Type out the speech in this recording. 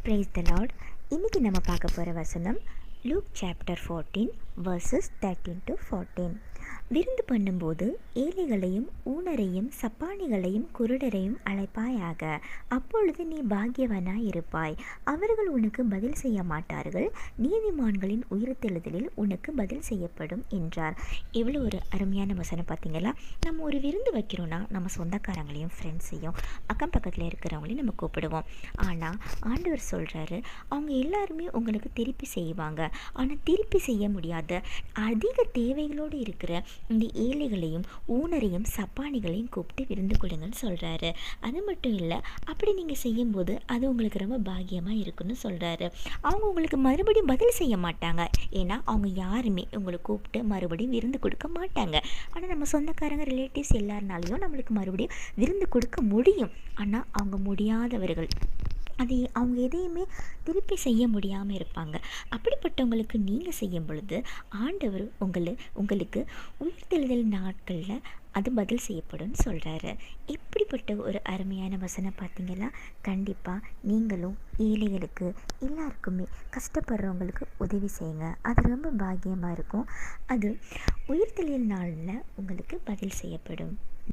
Praise the Lord. இன்றைக்கி நம்ம பார்க்க போகிற வசனம் லூக் சாப்டர் 14 verses 13-14. விருந்து பண்ணும்போது ஏழைகளையும் ஊனரையும் சப்பானிகளையும் குருடரையும் அழைப்பாயாக, அப்பொழுது நீ பாக்கியவனாய் இருப்பாய். அவர்கள் உனக்கு பதில் செய்ய மாட்டார்கள், நீதிமான்களின் உயிர்த்தெழுதலில் உனக்கு பதில் செய்யப்படும் என்றார். எவ்வளோ ஒரு அருமையான வசனம் பார்த்தீங்களா? நம்ம ஒரு விருந்து வைக்கிறோன்னா நம்ம சொந்தக்காரங்களையும் ஃப்ரெண்ட்ஸையும் அக்கம் பக்கத்தில் இருக்கிறவங்களையும் நம்ம கூப்பிடுவோம். ஆனால் ஆண்டவர் சொல்கிறாரு, அவங்க எல்லாருமே உங்களுக்கு திருப்பி செய்வாங்க, ஆனால் திருப்பி செய்ய முடியாத அதிக தேவைகளோடு இருக்கிற இந்த ஏழைகளையும் ஊனரையும் சப்பானிகளையும் கூப்பிட்டு விருந்து கொடுங்கன்னு சொல்கிறாரு. அது மட்டும் இல்லை, அப்படி நீங்கள் செய்யும்போது அது உங்களுக்கு ரொம்ப பாக்கியமாக இருக்குன்னு சொல்கிறாரு. அவங்க உங்களுக்கு மறுபடியும் பதில் செய்ய மாட்டாங்க, ஏன்னா அவங்க யாருமே உங்களை கூப்பிட்டு மறுபடியும் விருந்து கொடுக்க மாட்டாங்க. ஆனால் நம்ம சொந்தக்காரங்க ரிலேட்டிவ்ஸ் எல்லாருனாலையும் நம்மளுக்கு மறுபடியும் விருந்து கொடுக்க முடியும். ஆனால் அவங்க முடியாதவர்கள், அவங்க எதையுமே திருப்பி செய்ய முடியாமல் இருப்பாங்க. அப்படிப்பட்டவங்களுக்கு நீங்கள் செய்யும் பொழுது ஆண்டவர் உங்களுக்கு உயிர்த்தெழுதல் நாட்களில் அது பதில் செய்யப்படும்னு சொல்கிறாரு. இப்படிப்பட்ட ஒரு அருமையான வசனம் பார்த்தீங்களா? கண்டிப்பாக நீங்களும் ஏழைகளுக்கு எல்லாருக்குமே கஷ்டப்படுறவங்களுக்கு உதவி செய்யுங்க. அது ரொம்ப பாக்கியமாக இருக்கும். அது உயிர்த்தெழுதல் நாளில் உங்களுக்கு பதில் செய்யப்படும்.